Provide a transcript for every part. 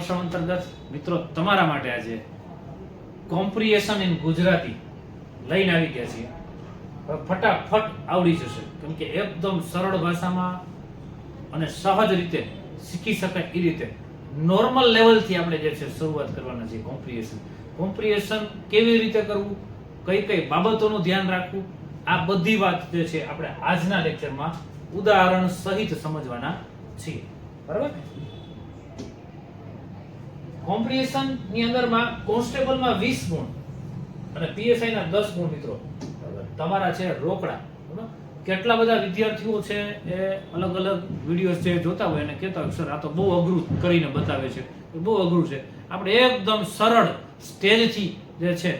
મોસમ અંતર્ગત મિત્રો તમારા માટે આજે કોમ્પ્રિહેન્શન ઇન ગુજરાતી લઈને આવી ગયા છીએ. ફટાફટ આવડી જશે, કેમ કે એકદમ સરળ ભાષામાં અને સહજ રીતે શીખી શકાય એ રીતે નોર્મલ લેવલથી આપણે જે છે શરૂઆત કરવાના છે. કોમ્પ્રિહેન્શન કેવી રીતે કરવું, કઈ કઈ બાબતોનું ધ્યાન રાખવું, આ બધી વાત જે છે આપણે આજના લેક્ચરમાં ઉદાહરણ સહિત સમજવાના છીએ. બરાબર? કોમ્પ્રિહેન્શન ની અંદરમાં કોન્સ્ટેબલમાં 20 ગુણ અને પીએસઆઈ ના 10 ગુણ મિત્રો તમારા છે રોકડા. બરાબર? કેટલા બધા વિદ્યાર્થીઓ છે એ અલગ અલગ વિડીયોઝ છે જોતા હોય અને કહેતા હોય સર આ તો બહુ અઘરું કરીને બતાવે છે, બહુ અઘરું છે. આપણે એકદમ સરળ સ્ટેજથી જે છે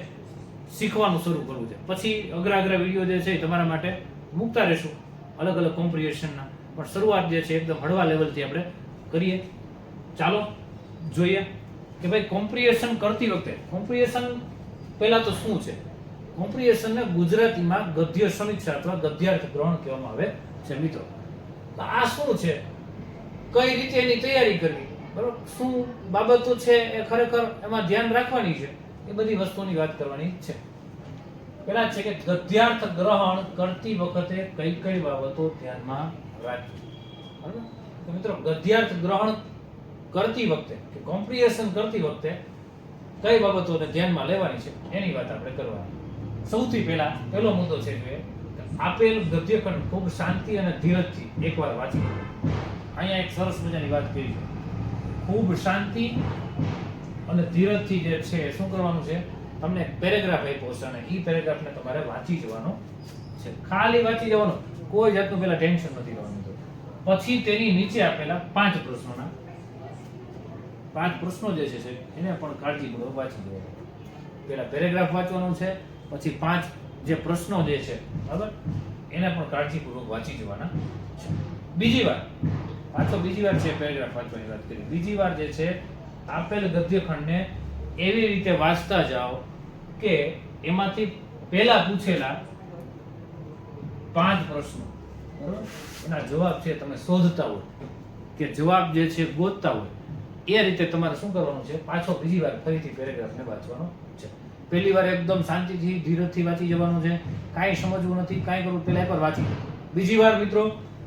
શીખવાનું શરૂ કરવું છે. પછી અઘરા વિડીયો જે છે તમારા માટે મૂકતા રહેશું અલગ અલગ કોમ્પ્રિહેન્શનના, પણ શરૂઆત જે છે એકદમ હળવા લેવલથી આપણે કરીએ. ચાલો જોઈએ કે ભાઈ કોમ્પ્રિહેન્શન કરતી વખતે કોમ્પ્રિહેન્શન પહેલા તો શું છે. કોમ્પ્રિહેન્શનને ગુજરાતીમાં ગદ્ય સમીક્ષા અથવા ગદ્યાર્થ ગ્રહણ કહેવામાં આવે છે મિત્રો. તો આ શું છે, કઈ રીતે એની તૈયારી કરવી, બરોબર, શું બાબતો છે એ ખરેખર એમાં ધ્યાન રાખવાની છે, એ બધી વસ્તુની વાત કરવાની છે. પહેલા છે કે ગદ્યાર્થ ગ્રહણ કરતી વખતે કઈ કઈ બાબતો ધ્યાનમાં રાખવી. બરાબર? તો મિત્રો ગદ્યાર્થ ગ્રહણ કરતી વખતે કે કોમ્પ્રિહેન્શન કરતી વખતે કઈ બાબતોને ધ્યાનમાં લેવાની છે એની વાત આપણે કરવાની. સૌથી પહેલા પહેલો મુદ્દો છે કે આપેલ ગદ્યખંડ ખૂબ શાંતિ અને ધીરજથી એકવાર વાંચી લો. અહીંયા એક સરસ મજાની વાત કરી છે, ખૂબ શાંતિ અને ધીરજથી જે છે શું કરવાનું છે, તમને પેરેગ્રાફ આપ્યો છે અને એ પેરેગ્રાફને તમારે વાંચી જવાનો છે. ખાલી વાંચી જવાનો, કોઈ જાતનું પહેલા ટેન્શન નથી લેવાનું. પછી તેની નીચે આપેલા 5 પ્રશ્નોના 5 પ્રશ્નો જે છે એને પણ કાળજીપૂર્વક વાંચી લેવાનું. પહેલા પેરેગ્રાફ વાંચવાનું છે, પછી 5 જે પ્રશ્નો જે છે બરાબર એને પણ કાળજીપૂર્વક વાંચી જવાના છે. બીજી વાર છે પેરેગ્રાફ વાંચવાની વાત કરી. બીજી વાર જે છે આપેલ ગદ્યખંડને એવી રીતે વાંચતા જાઓ કે એમાંથી પહેલા પૂછેલા 5 પ્રશ્નો બરાબર એના જવાબ છે તમે શોધતા હોય કે જવાબ જે છે ગોતતા હોય એ રીતે તમારે શું કરવાનું છે, પાછો બીજી વાર ફરીથી પેરેગ્રાફને વાંચવાનો છે. પહેલી વાર એકદમ શાંતિથી ધીરજથી વાંચી જવાનું છે, કાંઈ સમજવું નથી, કાંઈ કરવું, પહેલા એકવાર વાંચી. બીજી વાર મિત્રો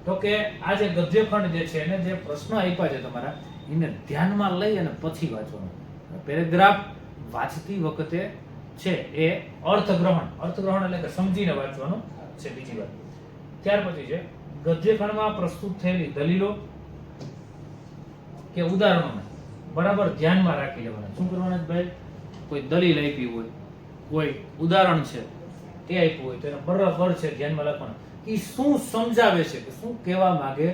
તો કે આ જે ગદ્યખંડ જે છે એને જે પ્રશ્ન આપ્યા છે તમારા એને ધ્યાનમાં લઈ અને પછી વાંચવાનું. પેરેગ્રાફ વાંચતી વખતે છે એ અર્થગ્રહણ એટલે કે સમજીને વાંચવાનું છે બીજી વાર. ત્યાર પછી છે ગદ્યખંડમાં પ્રસ્તુત થયેલી દલીલો કે ઉદાહરણોને બરાબર ધ્યાનમાં રાખી લેવાના. શું કરવાના છે ભાઈ, કોઈ દલીલ આપી હોય, કોઈ ઉદાહરણ છે એ આપ્યું હોય તો એને બરાબર છે ધ્યાનમાં રાખવાના. એ શું સમજાવે છે કે શું કહેવા માંગે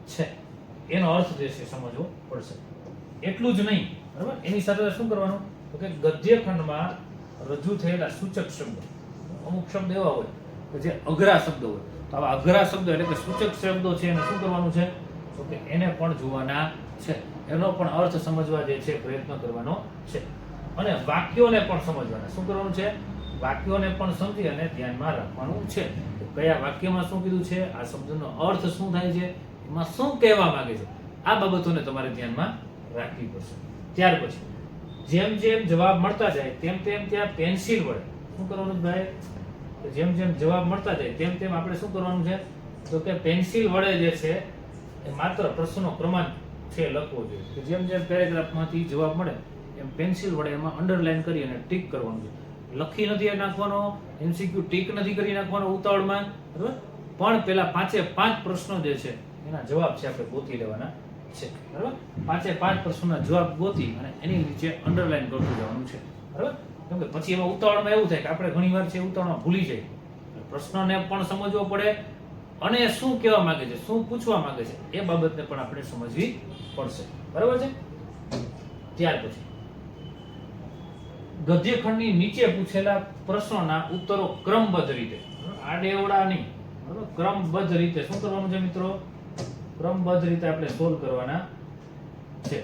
છે એનો અર્થ જે છે સમજવો પડશે. એટલું જ નહીં, બરાબર, એની સાથે શું કરવાનું તો કે ગદ્યખંડમાં રજૂ થયેલા સૂચક શબ્દો, અમુક શબ્દ એવા હોય કે જે અઘરા શબ્દો હોય, તો આવા અઘરા શબ્દો એટલે કે સૂચક શબ્દો છે એને શું કરવાનું છે તો કે એને પણ જોવાના છે, એનો પણ અર્થ સમજવા જે છે પ્રયત્ન કરવાનો છે. અને વાક્યોને પણ સમજવાના. શું કરવાનું છે, વાક્યોને પણ સમજી અને ધ્યાનમાં રાખવાનું છે. કયા વાક્યમાં શું કીધું છે, આ શબ્દનો અર્થ શું થાય છે, એમાં શું કહેવા માંગે છે, આ બાબતોને તમારે ધ્યાનમાં રાખવી પડશે. ત્યાર પછી જેમ જેમ જવાબ મળતા જાય તેમ ત્યાં પેન્સિલ વડે શું કરવાનું ભાઈ, જેમ જવાબ મળતા જાય તેમ આપણે શું કરવાનું છે તો કે પેન્સિલ વડે જે છે એ માત્ર પ્રશ્નનો ક્રમાંક છે લખવો જોઈએ. કે જેમ પેરેગ્રાફમાંથી જવાબ મળે એમ પેન્સિલ વડે એમાં અંડરલાઈન કરી અને ટીક કરવાનું છે. લખી નથી નાખવાનો, એમસીક્યુ ટીક નથી કરી નાખવાનો ઉતાવળમાં, બરાબર, પણ પેલા 5 પ્રશ્નો જે છે એના જવાબ છે આપણે ગોતી લેવાના છે. બરાબર, 5 પ્રશ્નોના જવાબ ગોતી અને એની નીચે અંડરલાઈન કરતું જવાનું છે. બરાબર, કેમ કે પછી એમાં ઉતાવળમાં એવું થાય કે આપણે ઘણીવાર છે ઉતાવળમાં ભૂલી જાય. પ્રશ્નને પણ સમજવો પડે અને શું કહેવા માંગે છે, શું પૂછવા માંગે છે એ બાબતને પણ આપણે સમજવી પડશે. બરાબર છે. ત્યાર પછી ગદ્યખંડની નીચે પૂછેલા પ્રશ્નોના ઉત્તરો ક્રમબદ્ધ રીતે, આડેવડા નહીં, બરાબર, ક્રમબદ્ધ રીતે શું કરવાનું છે મિત્રો, ક્રમબદ્ધ રીતે આપણે સોલ્વ કરવાના છે.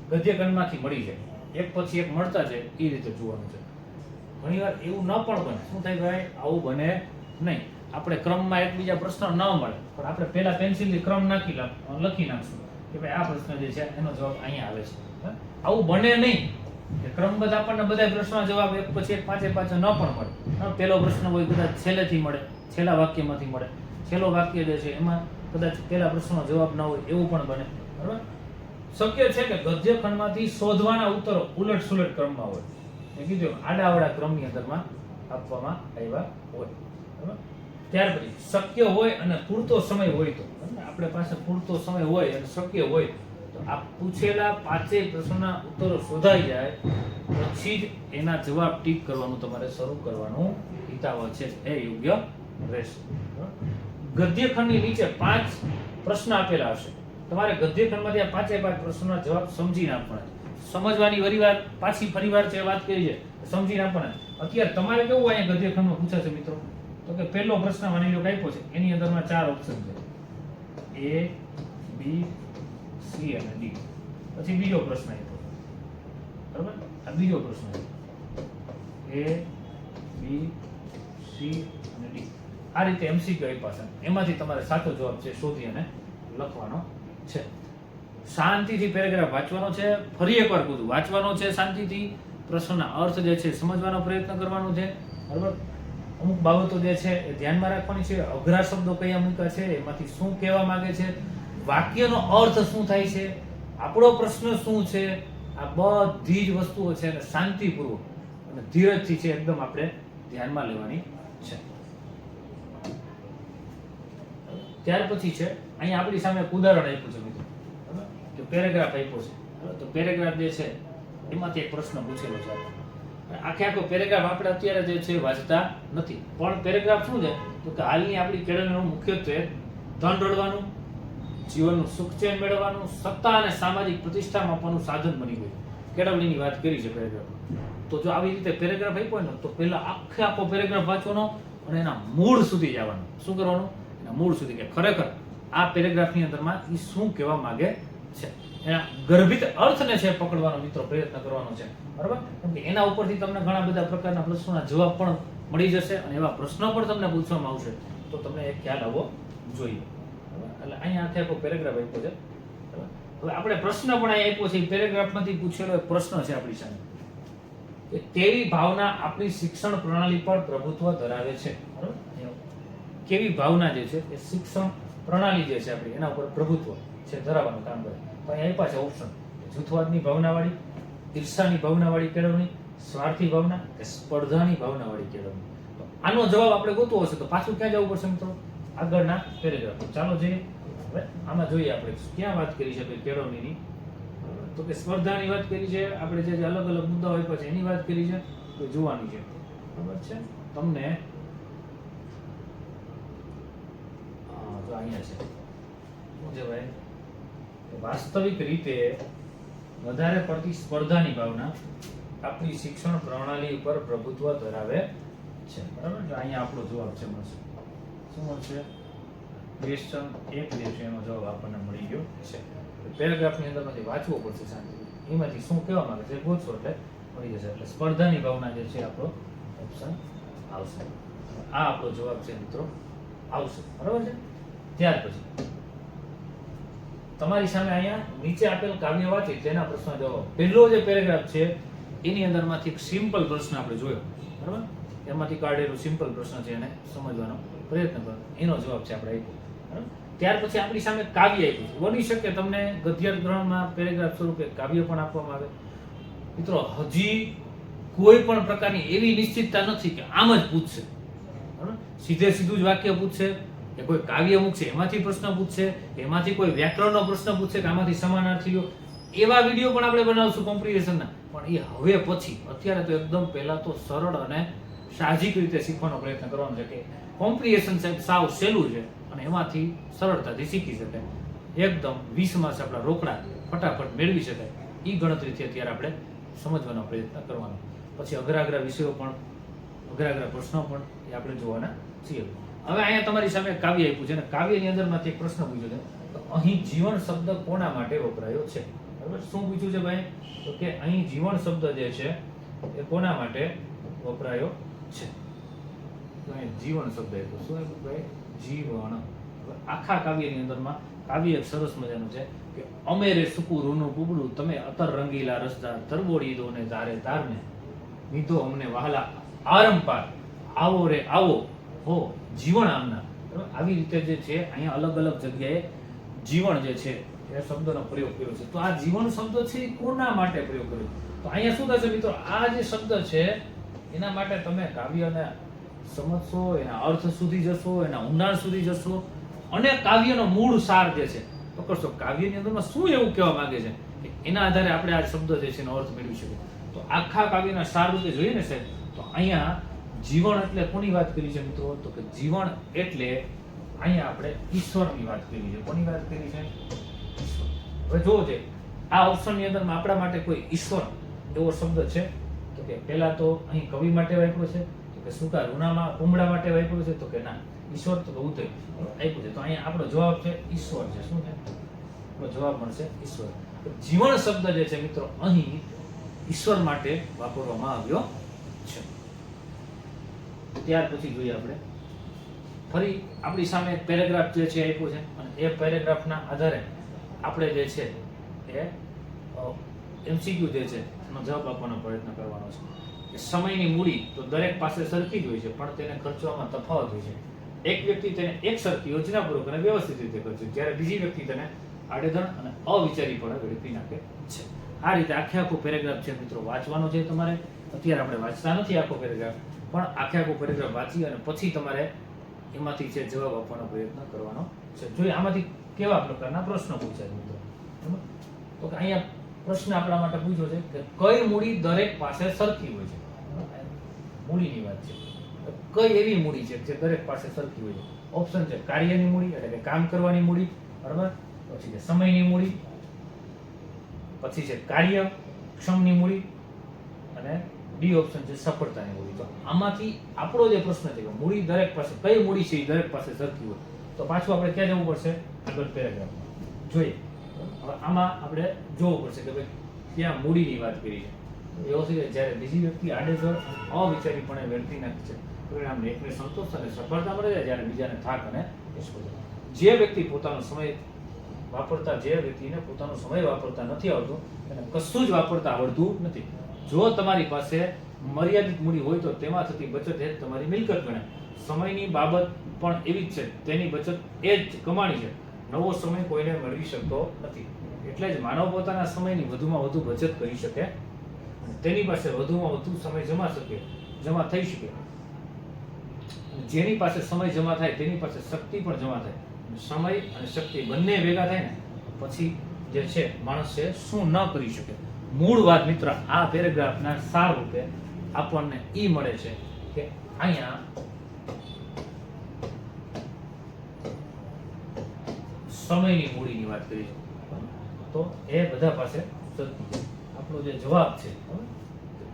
ગદ્યખંડમાંથી મળી જાય એક પછી એક મળતા જાય એ રીતે જોવાનું છે. ઘણીવાર એવું ન પણ બને, શું થાય ભાઈ, આવું બને નહીં. આપણે ક્રમમાં એકબીજા પ્રશ્ન ન મળે પણ આપણે પહેલા પેન્સિલથી ક્રમ લખી નાખશું કે ભાઈ આ પ્રશ્ન જે છે એનો જવાબ અહીંયા આવે છે. આવું બને નહીં કે ક્રમબદ્ધ આપણને બધા પ્રશ્નોના જવાબ એક પછી એક પાંચે પાંચ ન પણ મળે. પહેલો પ્રશ્ન હોય કદાચ છેલ્લેથી મળે, છેલ્લા વાક્યમાંથી મળે, છેલ્લો વાક્ય જે છે એમાં કદાચ પહેલા પ્રશ્નનો જવાબ ન હોય એવું પણ બને. બરાબર. શક્ય છે કે ગદ્ય ખંડમાંથી શોધવાના ઉત્તરો ઉલટ સુલટ ક્રમમાં હોય. મેં કીધું આડાઅવળા ક્રમની અંદરમાં આપવામાં આવ્યા હોય. બરાબર. ત્યાર પછી શક્ય હોય અને પૂરતો સમય હોય તો આપણે પાસે પૂરતો સમય હોય અને શક્ય હોય તો આ પૂછેલા પાંચેય પ્રશ્નોના ઉત્તરો શોધાઈ જાય પછી જ એના જવાબ ટીક કરવાનું તમારે શરૂ કરવાનું હિતાવહ છે એ યોગ્ય રહેશે. ગદ્ય ખંડની નીચે 5 પ્રશ્ન આપેલા હશે. તમારે ગદ્ય ખંડમાંથી આ પાંચે પાંચ પ્રશ્નોના જવાબ સમજીને આપવાના. સમજવાની ફરીવાર જે વાત કરી છે સમજીને આપવાના. અત્યારે તમારે કેવું અહીંયા ગદ્ય ખંડમાં પૂછાશે મિત્રો તો કે પહેલો પ્રશ્ન માની લો આપ્યો છે એની અંદરમાં 4 ઓપ્શન છે A B C અને D. પછી બીજો પ્રશ્ન આપ્યો બરાબર. આ બીજો પ્રશ્ન A B C અને D. આ રીતે MCQ આપ્યા છે. એમાંથી તમારે સાચો જવાબ છે શોધી અને લખવાનો છે. શાંતિથી પેરેગ્રાફ વાંચવાનો છે. ફરી એકવાર કહું છું વાંચવાનો છે શાંતિથી. પ્રશ્નના અર્થ જે છે સમજવાનો પ્રયત્ન કરવાનો છે. બરાબર. અમુક બાબતો જે છે એ ધ્યાનમાં રાખવાની છે. અઘરા શબ્દો કયા મૂક્યા છે, એમાંથી શું કહેવા માંગે છે, વાક્યનો અર્થ શું થાય છે, આપણો પ્રશ્ન શું છે, આ બધી જ વસ્તુઓ છે અને શાંતિપૂર્વક અને ધીરજથી છે એકદમ આપણે ધ્યાનમાં લેવાની છે. ત્યાર પછી છે અહીંયા આપણી સામે એક ઉદાહરણ આપ્યું છે મિત્રો. બરાબર. કે પેરેગ્રાફ આપ્યો છે. તો પેરેગ્રાફ જે છે એમાંથી એક પ્રશ્ન પૂછેલો છે. આખો પેરેગ્રાફ આપણે અત્યારે જે છે વાંચતા નથી, પણ પેરેગ્રાફ શું છે તો કે હાલની આપણી કેળવણીનું મુખ્યત્વે ધન રળવાનું, જીવનનું સુખ ચેન મેળવવાનું, સત્તા અને સામાજિક પ્રતિષ્ઠા માપવાનું સાધન બની ગયું. કેળવણીની વાત કરી છે પેરેગ્રાફ. તો જો આવી રીતે પેરેગ્રાફ આપ્યો ને તો પહેલા આખો પેરેગ્રાફ વાંચવાનો અને એના મૂળ સુધી જવાનું. શું કરવાનું? એના મૂળ સુધી કે ખરેખર આ પેરેગ્રાફની અંદરમાં એ શું કહેવા માંગે છે, એના ગર્ભિત અર્થને છે પકડવાનો મિત્રો પ્રયત્ન કરવાનો છે. બરાબર. કેમ કે એના ઉપરથી તમને ઘણા બધા પ્રકારના પ્રશ્નોના જવાબ પણ મળી જશે અને એવા પ્રશ્નો પણ તમને પૂછવામાં આવશે તો તમને એક ખ્યાલ આવવો જોઈએ. એટલે અહીંયા આખો પેરેગ્રાફ આપ્યો છે. હવે આપણે પ્રશ્ન પણ અહીંયા આપ્યો છે. પેરેગ્રાફમાંથી પૂછેલો એક પ્રશ્ન છે આપણી સામે કે કેવી ભાવના આપણી શિક્ષણ પ્રણાલી પર પ્રભુત્વ ધરાવે છે. બરાબર. કેવી ભાવના જે છે એ શિક્ષણ પ્રણાલી જે છે આપણી એના ઉપર પ્રભુત્વ છે ધરાવવાનું કામ કરે. તો અહીંયા આપ્યા છે ઓપ્શન: જૂથવાદની ભાવનાવાળી, ઈર્ષાની ભાવનાવાળી કેળવણી, સ્વાર્થી ભાવના કે સ્પર્ધાની ભાવનાવાળી કેળવણી. તો આનો જવાબ આપણે ગોતવો હશે તો પાછું ક્યાં જવું પડશે મિત્રો? આગળના પેરેગ્રાફ. ચાલો જોઈએ. હવે આમાં જોઈએ આપણે ક્યાં વાત કરી છે કેળવણીની. તો કે સ્પર્ધાની વાત કરી છે આપણે, જે અલગ અલગ મુદ્દાઓ આપ્યા છે એની વાત કરી છે તો જોવાની છે. બરાબર છે. તમને જો અહીંયા છે શું છે ભાઈ, વાસ્તવિક રીતે વધારે પડતી સ્પર્ધાની ભાવના આપણી શિક્ષણ પ્રણાલી ઉપર પ્રભુત્વ ધરાવે છે. બરાબર. તો અહીંયા આપણો જવાબ છે મળશે. શું મળશે? ક્વેશ્ચન 1 જે છે એનો જવાબ આપણને મળી ગયો છે. પેરેગ્રાફની અંદરમાંથી વાંચવો પડશે શાંતિથી. એમાંથી શું કહેવા માંગે છે ગોતશો એટલે મળી જશે. એટલે સ્પર્ધાની ભાવના જે છે આપણો ઓપ્શન આવશે. આ આપણો જવાબ છે મિત્રો આવશે. બરાબર છે. ત્યાર પછી તમારી સામે અહીંયા નીચે આપેલ કાવ્ય વાંચી તેના પ્રશ્ન જવાબ. પહેલો જે પેરેગ્રાફ છે એની અંદરમાંથી એક સિમ્પલ પ્રશ્ન આપણે જોયો. બરાબર. એમાંથી કાઢેલો સિમ્પલ પ્રશ્ન છે એને સમજવાનો પ્રયત્ન કરો. એનો જવાબ છે આપણે આપ્યો. બરાબર. ત્યાર પછી આપણી સામે કાવ્ય આપ્યું છે. બની શકે તમને ગદ્ય ગ્રહણમાં પેરેગ્રાફ સ્વરૂપે કાવ્ય પણ આપવામાં આવે. મિત્રો હજી કોઈ પણ પ્રકારની એવી નિશ્ચિતતા નથી કે આમ જ પૂછશે. બરાબર. સીધું જ વાક્ય પૂછશે કે કોઈ કાવ્ય મૂકશે એમાંથી પ્રશ્ન પૂછશે, એમાંથી કોઈ વ્યાકરણનો પ્રશ્ન પૂછશે કે આમાંથી સમાનાર્થી લો. એવા વિડીયો પણ આપણે બનાવશું કોમ્પ્રિહેન્શનના. પણ એ હવે પછી, અત્યારે તો એકદમ પહેલા તો સરળ અને સાહજિક રીતે શીખવાનો પ્રયત્ન કરવાનો છે કે કોમ્પ્રિહેન્શન સાવ સહેલું છે અને એમાંથી સરળતાથી શીખી શકાય. એકદમ 20 માર્ક્સ આપણા રોકડા ફટાફટ મેળવી શકાય એ ગણતરીથી અત્યારે આપણે સમજવાનો પ્રયત્ન કરવાનો. પછી અઘરા વિષયો પણ, અઘરા પ્રશ્નો પણ એ આપણે જોવાના છીએ. હવે અહીંયા તમારી સામે કાવ્ય આપ્યું છે અને કાવ્યની અંદરમાંથી એક પ્રશ્ન પૂછ્યો છે તો અહીં જીવન શબ્દ કોના માટે વપરાયો છે? બરાબર. શું પૂછ્યું છે ભાઈ? તો કે અહીં જીવન શબ્દ જે છે એ કોના માટે વપરાયો છે? તો અહીં જીવન શબ્દ આપ્યો. શું આપ્યું ભાઈ? જીવન. આખા કાવ્યની અંદરમાં કાવ્ય એક સરસ મજાનું છે કે અમેરે સુકું રૂનું કુબડું તમે અતર રંગીલા રસદાર તરબોડી દો ને તારે તારને નીધો અમને વહાલા આરંપાર આવો રે આવો હો જીવન આમના. આવી રીતે જે છે અહીંયા અલગ અલગ જગ્યાએ જીવન જે છે એ શબ્દનો પ્રયોગ કર્યો છે. તો આ જીવન શબ્દ છે એ કોના માટે પ્રયોગ કર્યો? તો અહીંયા શું થશે મિત્રો, આ જે શબ્દ છે એના માટે તમે કાવ્યને સમજશો, એના અર્થ સુધી જશો, એના ઊંડાણ સુધી જશો અને કાવ્યનો મૂળ સાર જે છે તો કરશો. કાવ્યની અંદરમાં શું એવું કહેવા માંગે છે કે એના આધારે આપણે આ શબ્દ જે છે એનો અર્થ મેળવી શકીએ. તો આખા કાવ્યના સાર રૂપે જોઈએ ને સાહેબ, તો અહીંયા જીવન એટલે કોની વાત કરી છે મિત્રો? તો કે જીવન એટલે અહીંયા આપણે ઈશ્વરની વાત કરી છે. કોની વાત કરી છે? ઈશ્વર. હવે જોવો છે આ ઓપ્શનની અંદરમાં આપણા માટે કોઈ ઈશ્વર એવો શબ્દ છે? તો કે પહેલા તો અહીં કવિ માટે વાપર્યો છે, તો કે સુકા રૂનામાં કુમડા માટે વાપર્યો છે, તો કે ના ઈશ્વર તો ઉતે આપ્યું છે. તો અહીંયા આપણો જવાબ છે ઈશ્વર છે. શું છે આપણો જવાબ મળશે? ઈશ્વર. જીવન શબ્દ જે છે મિત્રો અહીં ઈશ્વર માટે વાપરવામાં આવ્યો છે. ત્યાર પછી જોઈએ આપણે ફરી આપણી સામે એક પેરેગ્રાફ જે છે આપ્યો છે અને એ પેરેગ્રાફના આધારે આપણે જે છે એ એમસીક્યુ જે છે એનો જવાબ આપવાનો પ્રયત્ન કરવાનો છે. કે સમયની મૂડી તો દરેક પાસે સરખી જ હોય છે, પણ તેને ખર્ચવામાં તફાવત હોય છે. એક વ્યક્તિ તેને એક સરખી યોજનાપૂર્વક અને વ્યવસ્થિત રીતે ખર્ચે, જ્યારે બીજી વ્યક્તિ તેને આડેધડ અને અવિચારીપણે વેડફી નાખે છે. આ રીતે આખું પેરેગ્રાફ છે મિત્રો વાંચવાનો છે તમારે. અત્યારે આપણે વાંચતા નથી આખો પેરેગ્રાફ, પણ આખો પેરેગ્રાફ વાંચી અને પછી તમારે એમાંથી છે જવાબ આપવાનો પ્રયત્ન કરવાનો છે. જોઈએ આમાંથી કેવા પ્રકારના પ્રશ્નો પૂછાય મિત્રો. બરાબર? તો કે અહીંયા પ્રશ્ન આપણા માટે પૂછ્યો છે કે કઈ મૂડી દરેક પાસે સરખી હોય છે. મૂડીની વાત છે. કઈ એવી મૂડી છે જે દરેક પાસે સરખી હોય છે? ઓપ્શન છે કાર્યની મૂડી એટલે કે કામ કરવાની મૂડી, બરાબર, પછી છે સમયની મૂડી, પછી છે કાર્યક્ષમની મૂડી અને ડી ઓપ્શન છે સફળતાની મૂડી. તો આમાંથી આપણો જે પ્રશ્ન છે કે મૂડી દરેક પાસે કઈ મૂડી છે એ દરેક પાસે સરખી હોય, તો પાછું આપણે ક્યાં જવું પડશે? આગળ પેરેગ્રાફમાં જોઈએ. હવે આમાં આપણે જોવું પડશે કે ભાઈ ત્યાં મૂડીની વાત કરી છે. એવો છે કે જ્યારે બીજી વ્યક્તિ આડેધડ અવિચારીપણે વેડફી નાખે છે, પરિણામને એકને સંતોષ અને સફળતા મળે છે, જ્યારે બીજાને થાક અને નિષ્ફળતા. જે વ્યક્તિ પોતાનો સમય વાપરતા નથી આવતું એને કશું જ વાપરતા આવડતું નથી. જો તમારી પાસે મર્યાદિત મૂડી હોય તો તેમાં થતી બચત એ જ તમારી મિલકત ગણાય. સમયની બાબત પણ એવી જ છે, તેની બચત એ જ કમાણી છે. નવો સમય કોઈને મેળવી શકતો નથી. એટલે જ માનવ પોતાના સમયની વધુમાં વધુ બચત કરી શકે, તેની પાસે વધુમાં વધુ સમય જમા થઈ શકે. જેની પાસે સમય જમા થાય તેની પાસે શક્તિ પણ જમા થાય. સમય અને શક્તિ બંને ભેગા થાય ને પછી જે છે માણસ છે શું ન કરી શકે. મૂળ વાત મિત્ર આ પેરેગ્રાફના સાર રૂપે આપણને ઈ મળે છે કે અહીંયા સમયની મૂડીની વાત કરી છે, તો એ બધા પાસે સરખી છે. આપણો જે જવાબ છે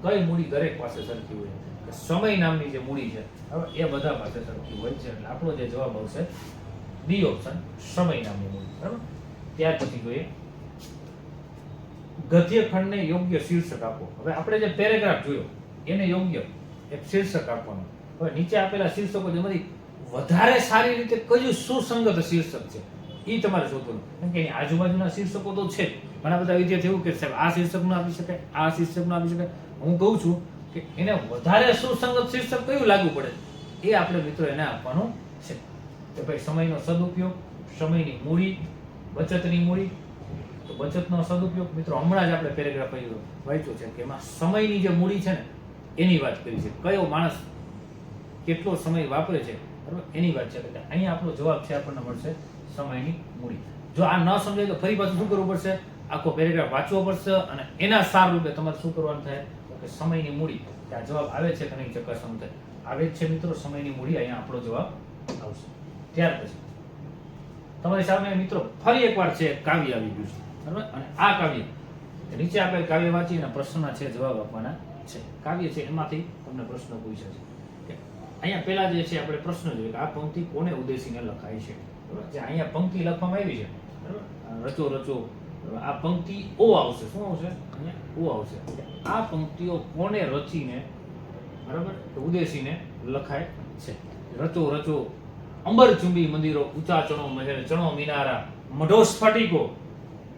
કઈ મૂડી દરેક પાસે સરખી હોય, સમય નામની જે મૂડી છે એ બધા પાસે સરખી હોય છે. એટલે આપણો જે જવાબ આવશે ડી ઓપ્શન સમય નામની મૂડી. બરાબર. ત્યાર પછી જોઈએ ગદ્યખંડને યોગ્ય શીર્ષક આપો. હવે આપણે જે પેરેગ્રાફ જોયો એને યોગ્ય એક શીર્ષક આપવાનું. હવે નીચે આપેલા શીર્ષકો જેમાંથી વધારે સારી રીતે કયું સુસંગત શીર્ષક છે એ તમારે શોધવાનું. કેમ કે આજુબાજુના શીર્ષકો તો છે. ઘણા બધા વિદ્યાર્થીઓ એવું કે સાહેબ આ શીર્ષક ન આપી શકાય, આ શીર્ષક ન આપી શકાય. હું કહું છું કે એને વધારે સુસંગત શીર્ષક કયું લાગુ પડે એ આપણે મિત્રો એને આપવાનું છે. કે ભાઈ સમયનો સદુપયોગ, સમયની મૂડી, બચતની મૂડી. તો બચતનો સદુપયોગ મિત્રો હમણાં જ આપણે પેરેગ્રાફ વાંચ્યો છે કે એમાં સમયની જે મૂડી છે ને એની વાત કરી છે. કયો માણસ કેટલો સમય વાપરે છે, બરાબર, એની વાત છે. એટલે અહીંયા આપણો જવાબ છે આપણને મળશે સમયની મૂડી. જો આ ન સમજાય તો ફરી પાછું શું કરવું પડશે? આખો પેરેગ્રાફ વાંચવો પડશે અને એના સાર રૂપે તમારે શું કરવાનું થાય કે સમયની મૂડી કે આ જવાબ આવે છે કે નહીં ચકાસવાનું થાય. આવે જ છે મિત્રો સમયની મૂડી, અહીંયા આપણો જવાબ આવશે. ત્યાર પછી તમારી સામે મિત્રો ફરી એકવાર છે કાવ્ય આવી ગયું છે, બરાબર. અને આ કાવ્ય નીચે આપેલ કાવ્ય વાંચી અને પ્રશ્નના છે જવાબ આપવાના છે. કાવ્ય છે એમાંથી તમને પ્રશ્ન પૂછ્યા છે. અહીંયા પહેલા જે છે આપણે પ્રશ્ન જોઈએ કે આ પંક્તિ કોને ઉદ્દેશીને લખાય છે, બરાબર. જે અહીંયા પંક્તિ લખવામાં આવી છે, બરાબર, રચો રચો, આ પંક્તિ ઓ આવશે. શું આવશે? અહીંયા ઓ આવશે. આ પંક્તિઓ કોને રચીને, બરાબર, ઉદ્દેશીને લખાય છે. રચો રચો અંબરચુંબી મંદિરો, ઊંચા ચણો મહેલ, ચણો મિનારા, મઢો સ્ફટિકો,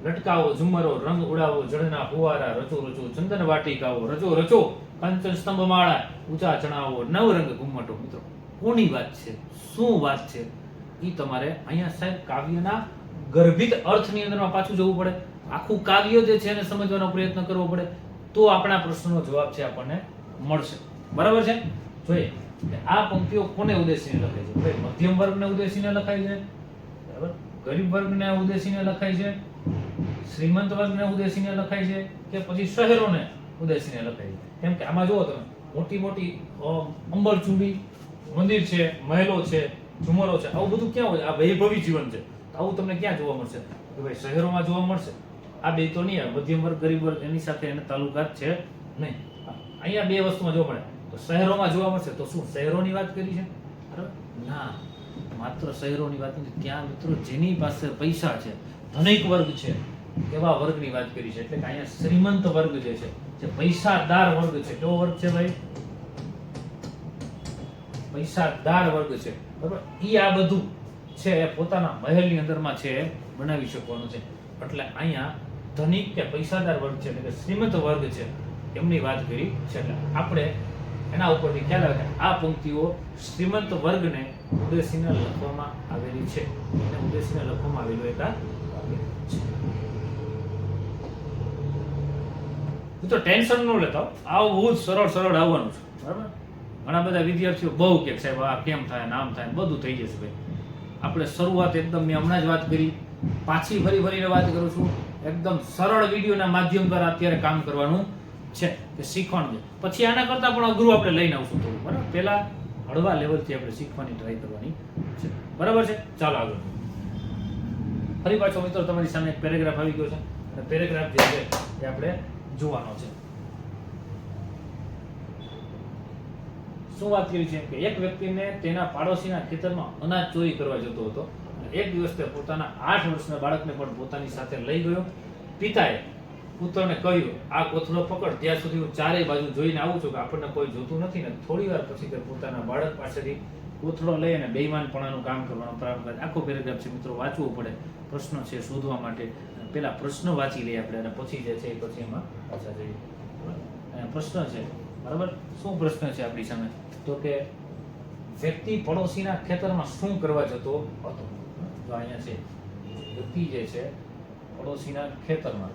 લટકાવો ઝુમરો, રંગ ઉડાવો જળના ફુવારા, રચો રચો ચંદન વાટિકાઓ, રચો રચો કંચન સ્તંભ માળા, ઊંચા ચણાવો, નવરંગ ઘુમ્મટો. મિત્રો કોની વાત છે, શું વાત છે, એ તમારે અહીંયા સાહેબ કાવ્યના ગર્ભિત અર્થની અંદરમાં પાછું જવું પડે, આખું કાવ્ય જે છે એને સમજવાનો પ્રયત્ન કરવો પડે, તો આપણા પ્રશ્નનો જવાબ છે આપણને મળશે. બરાબર છે? જોઈએ કે આ પંક્તિઓ કોને ઉદ્દેશીને લખાય છે. ભાઈ મધ્યમ વર્ગને ઉદ્દેશીને લખાય છે, બરાબર, ગરીબ વર્ગને ઉદ્દેશીને લખાય છે, શ્રીમંત વર્ગને ઉદ્દેશીને લખાય છે, કે પછી શહેરોને ઉદ્દેશીને લખાય છે. કેમ કે આમાં જુઓ તમે મોટી મોટી અંબરચુંબી મંદિર છે, મહેલો છે, ઝુમરો છે, આવું બધું ક્યાં હોય? આ વૈભવી જીવન છે, તો આવું તમને ક્યાં જોવા મળશે? કે ભાઈ શહેરોમાં જોવા મળશે. આ બે તો નહીં, મધ્યમ વર્ગ ગરીબ વર્ગ એની સાથે એને તાલુકાત છે નહીં. અહીંયા બે વસ્તુમાં જોવા મળે. તો શહેરોમાં જોવા મળશે, તો શું શહેરોની વાત કરી છે? બરાબર ના, માત્ર શહેરોની વાત નથી. ત્યાં મિત્રો જેની પાસે પૈસા છે, ધનિક વર્ગ છે, એવા વર્ગની વાત કરી છે. એટલે કે અહીંયા શ્રીમંત વર્ગ જે પૈસાદાર વર્ગ છે, કેવો વર્ગ છે ભાઈ? પૈસાદાર વર્ગ છે, બરાબર. ઈ આ બધું છે એ પોતાના મહેલની અંદરમાં છે બનાવી શકવાનું છે. એટલે અહીંયા ધનિક કે પૈસાદાર વર્ગ છે, એટલે કે શ્રીમંત વર્ગ છે, એમની વાત કરી છે. એટલે આપણે એના ઉપરથી ખ્યાલ આવે કે આ પંક્તિઓ શ્રીમંત વર્ગને ઉદ્દેશીને લખવામાં આવેલી છે. એને ઉદ્દેશીને લખવામાં આવેલું એક આ કાવ્ય છે. તો ટેન્શન ન લેતા, આવું જ સરળ સરળ આવવાનું છે. બરાબર. ઘણા બધા વિદ્યાર્થીઓ બહુ કે સાહેબ આ કેમ થાય, નામ થાય, બધું થઈ જશે ભાઈ. આપણે શરૂઆત એકદમ મેં હમણાં જ વાત કરી, પાછી ફરીને વાત કરું છું. એકદમ સરળ વિડીયોના માધ્યમ દ્વારા અત્યારે કામ કરવાનું છે, કે શીખવાનું છે. પછી આના કરતા પણ અઘરું આપણે લઈને આવશું થોડું, બરાબર. પહેલા હળવા લેવલથી આપણે શીખવાની ટ્રાય કરવાની છે. બરાબર છે? ચાલો આગળ. ફરી પાછો મિત્રો તમારી સામે એક પેરેગ્રાફ આવી ગયો છે, અને પેરેગ્રાફ જે છે એ આપણે જોવાનો છે. શું વાત કરી છે કે એક વ્યક્તિને તેના પાડોશીના ખેતરમાં અનાજ ચોરી કરવા જતો હતો. એક દિવસ તે પોતાના 8 વર્ષના બાળકને પણ પોતાની સાથે લઈ ગયો. પિતાએ પુત્રને કહ્યું, આ કોથળો પકડ, ત્યાં સુધી હું ચારેય બાજુ જોઈને આવું છું કે આપણને કોઈ જોતું નથી. ને થોડી વાર પછી તે પોતાના બાળક પાસેથી કોથળો લઈ અને બેઈમાનપણાનું કામ કરવાનો પ્રારંભ કરે. આખો પેરેગ્રાફ છે મિત્રો, વાંચવું પડે, પ્રશ્ન છે શોધવા માટે. પેલા પ્રશ્ન વાંચી લઈએ આપણે, અને પછી જે છે એ પછી એમાં પાછા જઈએ. પ્રશ્ન છે, બરાબર. શું પ્રશ્ન છે આપણી સામે? તો કે વ્યક્તિ પડોશીના ખેતરમાં શું કરવા જતો હતો? જો અહીંયા છે વ્યક્તિ જે છે પડોશીના ખેતરમાં,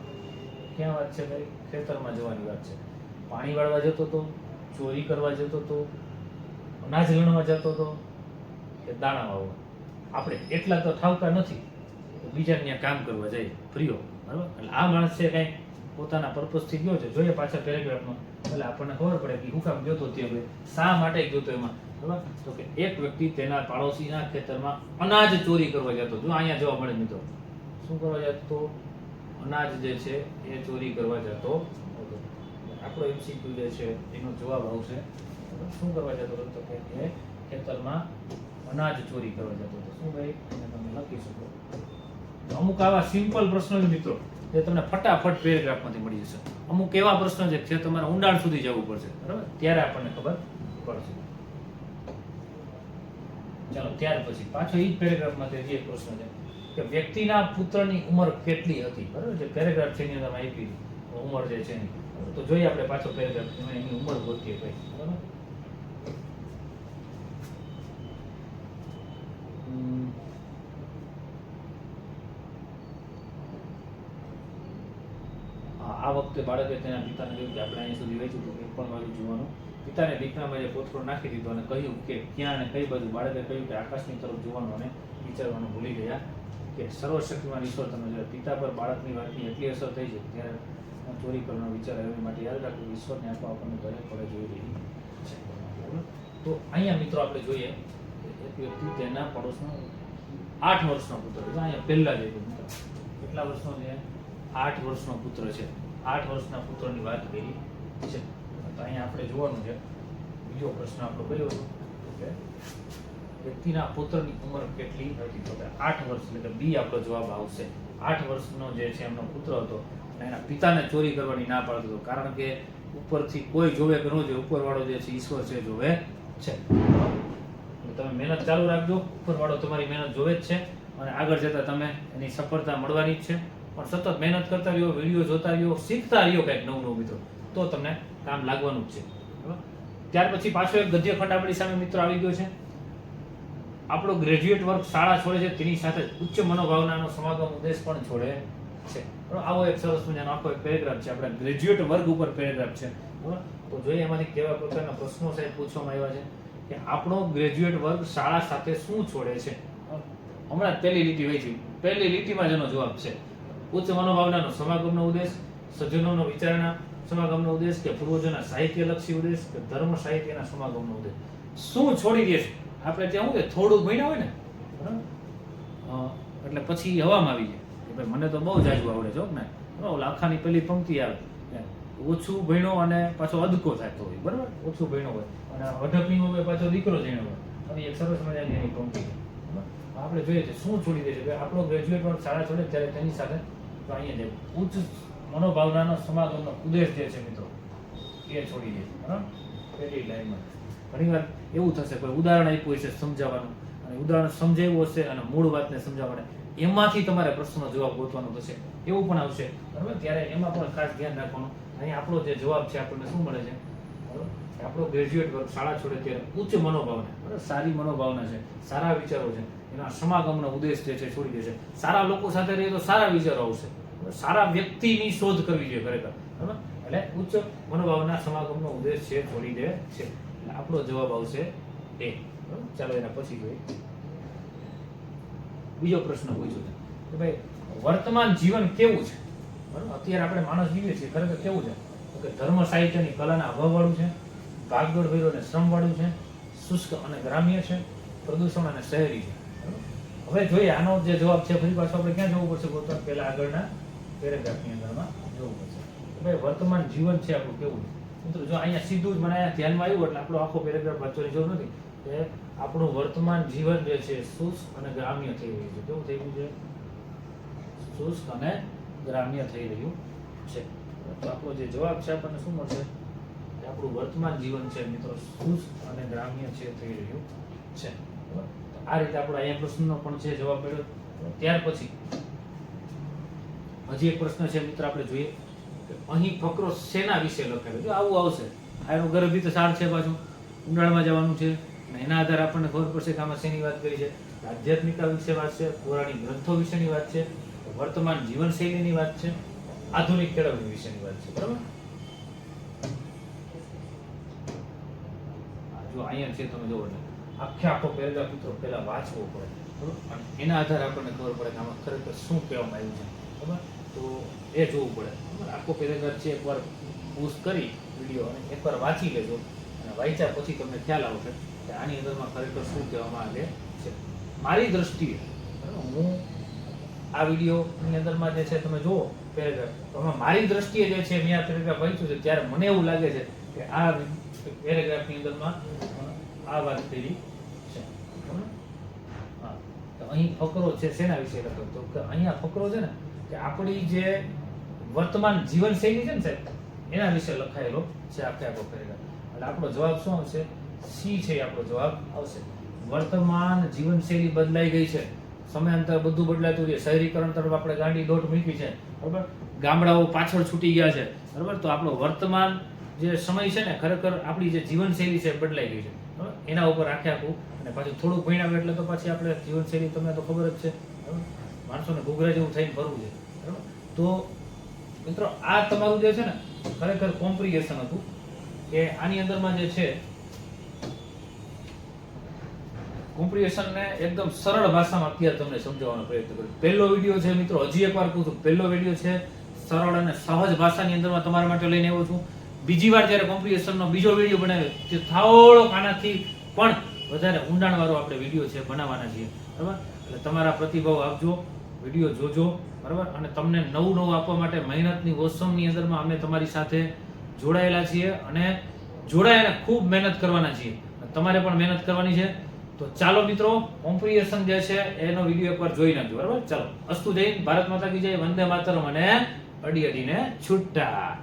ક્યાં વાત છે ભાઈ? ખેતરમાં જવાની વાત છે. પાણી વાળવા જતો હતો, ચોરી કરવા જતો હતો, અનાજ લણવા જતો હતો, કે દાણા વાવવા? આપણે એટલા તો ઠાવકા નથી, બીજાને ત્યાં કામ કરવા જાય ફ્રીઓ, બરાબર. એટલે આ માણસ છે કંઈક પોતાના પર્પઝથી ગયો છે. જોઈએ પાછા પેરેગ્રાફમાં, એટલે આપણને ખબર પડે કે હું કામ ગયો હતો ત્યાં, શા માટે ગયો હતો એમાં, બરાબર. તો કે એક વ્યક્તિ તેના પાડોશીના ખેતરમાં અનાજ ચોરી કરવા જતો. જો અહીંયા જોવા મળે મિત્રો, શું કરવા જતો? અનાજ જે છે એ ચોરી કરવા જતો હતો. આપણો MCQ જે છે એનો જવાબ આવશે, શું કરવા જતો હતો? તો કે એ ખેતરમાં અનાજ ચોરી કરવા જતો હતો. શું ભાઈ તમે લખી શકો. અમુક આવા સિમ્પલ પ્રશ્નો છે મિત્રો, જે તમને ફટાફટ પેરેગ્રાફમાંથી મળી જશે. અમુક એવા પ્રશ્નો છે જે તમારે ઊંડાણ સુધી જવું પડશે, બરાબર, ત્યારે આપણને ખબર પડશે. ચાલો ત્યાર પછી પાછો એ જ પેરેગ્રાફમાંથી જે પ્રશ્ન છે કે વ્યક્તિના પુત્રની ઉંમર કેટલી હતી? બરાબર, જે પેરેગ્રાફ છે એની અંદર આપી ઉંમર જે છે એની. તો જોઈએ આપણે પાછો પેરેગ્રાફ, એની ઉંમર ગોતીએ કઈ, બરાબર. આ વખતે બાળકે તેના પિતાને કહ્યું કે આપણે અહીંયા સુધી વેચ્યું હતું, એક પણ બાજુ જોવાનું. પિતાને દીકરામાં જે કોથળો નાખી દીધો અને કહ્યું કે ક્યાં અને કઈ બાજુ? બાળકે કહ્યું કે આકાશની તરફ જોવાનું, અને વિચારવાનું ભૂલી ગયા કે સર્વશક્તિમાન ઈશ્વર તમે જો. પિતા પર બાળકની વાતની એટલી અસર થઈ છે ત્યારે ચોરી કરવાનો વિચાર આવ્યો. એ માટે યાદ રાખવું, ઈશ્વરની આંખો આપણને દરેક પડે જોઈ રહી છે. તો અહીંયા મિત્રો આપણે જોઈએ એક વ્યક્તિ તેના પડોશનો 8 વર્ષનો પુત્ર છે. અહીંયા પહેલા જ મિત્રો કેટલા વર્ષનો છે? 8 વર્ષનો પુત્ર છે. 8 વર્ષના પુત્રની વાત કરી છે. તો અહીંયા આપણે જોવાનું છે, બીજો પ્રશ્ન આપણો કયો હતો કે વ્યક્તિના પુત્રની ઉંમર કેટલી હતી? તો કે 8 વર્ષ, એટલે કે બી આપણો જવાબ આવશે. 8 વર્ષનો જે છે એમનો પુત્ર હતો, અને એના પિતાને ચોરી કરવાની ના પાડતો હતો, કારણ કે ઉપરથી કોઈ જોવે કે ન જોવે, ઉપરવાળો જે છે ઈશ્વર છે જોવે છે. તમે મહેનત ચાલુ રાખજો, ઉપરવાળો તમારી મહેનત જોવે જ છે અને આગળ જતા તમે એની સફળતા મળવાની જ છે. પણ સતત મહેનત કરતા રહ્યો, વિડીયો જોતા રહ્યો, શીખતા રહ્યો કંઈક નવું મિત્રો, તો તમને કામ લાગવાનું જ છે. બરાબર. ત્યાર પછી પાછો એક ગદ્યખંડ આપણી સામે મિત્રો આવી ગયો છે. આપણો ગ્રેજ્યુએટ વર્ગ શાળા છોડે છે તેની સાથે ઉચ્ચ મનોભાવનાનો સમાગમ ઉદ્દેશ પણ છોડે છે. બરાબર. આવો એક સરસ મજાનો આખો એક પેરેગ્રાફ છે, આપણા ગ્રેજ્યુએટ વર્ગ ઉપર પેરેગ્રાફ છે. બરાબર. તો જોઈએ એમાંથી કેવા પ્રકારના પ્રશ્નો સાહેબ પૂછવામાં આવ્યા છે કે આપણો ગ્રેજ્યુએટ વર્ગ શાળા સાથે શું છોડે છે. હમણાં પહેલી લીટી હોય છે, પહેલી લીટીમાં જ એનો જવાબ છે. ઉચ્ચ મનોભાવનાનો સમાગમનો ઉદ્દેશ, સજ્જનોનો વિચારણા સમાગમનો ઉદ્દેશ, કે પૂર્વજોના સાહિત્યલક્ષી ઉદ્દેશ, કે ધર્મ સાહિત્યના સમાગમનો ઉદ્દેશ. શું છોડી દે છે? આપણે ત્યાં શું કે થોડુંક ભણ્યા હોય ને, બરાબર, એટલે પછી હવામાં આવી જાય કે ભાઈ મને તો બહુ જાજુ આવડે છે ને, બરાબર. આખાની પેલી પંક્તિ આવે, ઓછું ભણ્યો અને પાછો અદકો થતો હોય, બરાબર, ઓછું ભણ્યો હોય અને અઢકની હોય પાછો દીકરો જણ્યો હોય, અને એક સરસ મજાની એની પંક્તિ છે. આપણે જોઈએ છે શું છોડી દે છે. આપણો ગ્રેજ્યુએટ વર્ગ શાળા છોડે ત્યારે તેની સાથે તો અહીંયા જે ઉચ્ચ મનોભાવનાનો સમાગમનો ઉદ્દેશ જે છે મિત્રો એ છોડી દે છે. બરાબર. પહેલી લાઈનમાં ઘણીવાર એવું થશે, કોઈ ઉદાહરણ આપ્યું હશે સમજાવવાનું, અને ઉદાહરણ સમજાવ્યું હશે અને મૂળ વાતને સમજાવવા માટે એમાંથી તમારે પ્રશ્નનો જવાબ ગોતવાનો થશે, એવું પણ આવશે. બરાબર. ત્યારે એમાં પણ ખાસ ધ્યાન રાખવાનું. અહીંયા આપણો જે જવાબ છે આપણને શું મળે છે? બરાબર. આપણો ગ્રેજ્યુએટ વર્ગ શાળા છોડે ત્યારે ઉચ્ચ મનોભાવના, બરાબર, સારી મનોભાવના છે, સારા વિચારો છે, એના સમાગમનો ઉદ્દેશ જે છે છોડી દે છે. સારા લોકો સાથે રહીએ તો સારા વિચારો આવશે, સારા વ્યક્તિની શોધ કરવી જોઈએ ખરેખર. બરાબર. એટલે ઉચ્ચ મનોભાવના સમાગમનો ઉદ્દેશ છે છોડી દે છે. એટલે આપણો જવાબ આવશે એ. બરાબર. ચાલો એના પછી જોઈએ. બીજો પ્રશ્ન પૂછ્યો છે કે ભાઈ વર્તમાન જીવન કેવું છે? બરાબર. અત્યારે આપણે માણસ જીવીએ છીએ, ખરેખર કેવું છે? તો કે ધર્મ સાહિત્યની કલાના અભાવવાળું છે, ભાગદોડ ભર્યું અને શ્રમવાળું છે, શુષ્ક અને ગ્રામ્ય છે, પ્રદૂષણ અને શહેરી છે. હવે જોઈએ આનો જે જવાબ છે, ફરી પાછું આપણે ક્યાં જવું પડશે? ગોતવા પહેલા આગળના પેરેગ્રાફની અંદરમાં જવું પડશે કે ભાઈ વર્તમાન જીવન છે આપણું કેવું છે. મિત્રો જો અહીંયા સીધું જ મને અહીંયા ધ્યાનમાં આવ્યું એટલે આપણો આખો પેરેગ્રાફ વાંચવાની જરૂર નથી કે આપણું વર્તમાન જીવન જે છે શુષ્ક અને ગ્રામ્ય થઈ રહ્યું છે. કેવું થઈ રહ્યું છે? શુષ્ક અને ગ્રામ્ય થઈ રહ્યું છે. તો આપણો જે જવાબ છે આપણને શું મળશે? આપણું વર્તમાન જીવન છે મિત્રો શુષ્ક અને ગ્રામ્ય છે થઈ રહ્યું છે. બરાબર. આ રીતે આપણો અહીંયા પ્રશ્નનો પણ છે જવાબ મળ્યો. ત્યાર પછી હજી એક પ્રશ્ન છે મિત્ર, આપણે જોઈએ કે અહીં ફકરો શેના વિશે લખાયેલો? જો આવું આવશે, આનો ગર્ભિત સાર છે, પાછું ઊંડાણમાં જવાનું છે અને એના આધારે આપણને ખબર પડશે કે આમાં શેની વાત કરી છે. આધ્યાત્મિકતા વિશે વાત છે, પૌરાણિક ગ્રંથો વિશેની વાત છે, વર્તમાન જીવનશૈલીની વાત છે, આધુનિક કેળવણી વિશેની વાત છે. બરાબર. જો અહીંયા છે તમે જોવો એટલે આખો પેરેગ્રાફ મિત્રો પહેલા વાંચવો પડે, બરાબર, અને એના આધારે આપણને ખબર પડે કે આમાં ખરેખર શું કહેવામાં આવ્યું છે. બરાબર. તો એ જોવું પડે. બરાબર. આખો પેરેગ્રાફ છે એકવાર પોઝ કરી વિડીયો અને એકવાર વાંચી લેજો, અને વાંચ્યા પછી તમને ખ્યાલ આવશે કે આની અંદરમાં ખરેખર શું કહેવામાં આવે છે. મારી દ્રષ્ટિએ, બરાબર, હું આ વિડીયોની અંદરમાં જે છે તમે જુઓ પેરેગ્રાફ, તો આમાં મારી દ્રષ્ટિએ જે છે મેં આ પેરેગ્રાફ વાંચ્યું છે ત્યારે મને એવું લાગે છે કે આ પેરેગ્રાફની અંદરમાં આ વાત કરી છે. હા, તો અહીં ફકરો છે શેના વિશે લખ્યો? તો કે અહીંયા ફકરો છે ને કે આપણી જે વર્તમાન જીવનશૈલી છે ને સાહેબ, એના વિશે લખાયેલો છે આખો પેરેગ્રાફ. એટલે આપણો જવાબ શું આવશે? સી છે આપણો જવાબ આવશે. વર્તમાન જીવનશૈલી બદલાઈ ગઈ છે, સમયાંતર બધું બદલાતું છે, શહેરીકરણ તરફ આપણે ગાંડી દોટ મૂકી છે, બરાબર, ગામડાઓ પાછળ છૂટી ગયા છે, બરાબર. તો આપણો વર્તમાન જે સમય છે ને ખરેખર આપણી જે જીવનશૈલી છે બદલાઈ ગઈ છે, બરાબર. એના ઉપર આખું અને પાછું થોડુંક ભણ્યા એટલે તો પાછી આપણે જીવનશૈલી તમને તો ખબર જ છે, બરાબર, માણસોને ઘૂઘરા જેવું થઈને ફરવું છે, બરાબર. તો મિત્રો આ તમારું જે છે ને ખરેખર કોમ્પ્રિહેન્શન હતું કે આની અંદરમાં જે છે કોમ્પ્રિહેન્શનને એકદમ સરળ ભાષામાં અત્યારે તમને સમજાવવાનો પ્રયત્ન કર્યો. પહેલો વિડીયો છે મિત્રો, હજી એકવાર કહું છું, પહેલો વિડીયો છે સરળ અને સહજ ભાષાની અંદરમાં તમારા માટે લઈને આવ્યો છું. બીજી વાર જ્યારે કોમ્પ્રિહેન્શનનો બીજો વિડીયો બનાવ્યો તે થોડોક આનાથી પણ વધારે ઊંડાણવાળો આપણે વિડીયો છે બનાવવાના છીએ, બરાબર. એટલે તમારા પ્રતિભાવ આપજો, વિડીયો જોજો, બરાબર. અને તમને નવું આપવા માટે મહેનતની ઓસમની અંદરમાં અમે તમારી સાથે જોડાયેલા છીએ અને જોડાઈને ખૂબ મહેનત કરવાના છીએ. તમારે પણ મહેનત કરવાની છે. તો ચાલો મિત્રો, કોમ્પ્રિહેન્શન જે છે એનો વિડીયો એકવાર જોઈ નાખજો, બરાબર. ચાલો, અસ્તુ જય હિન્દ, ભારત માતા કી જય, વંદે માતરમ અને અડી અડીને છૂટા.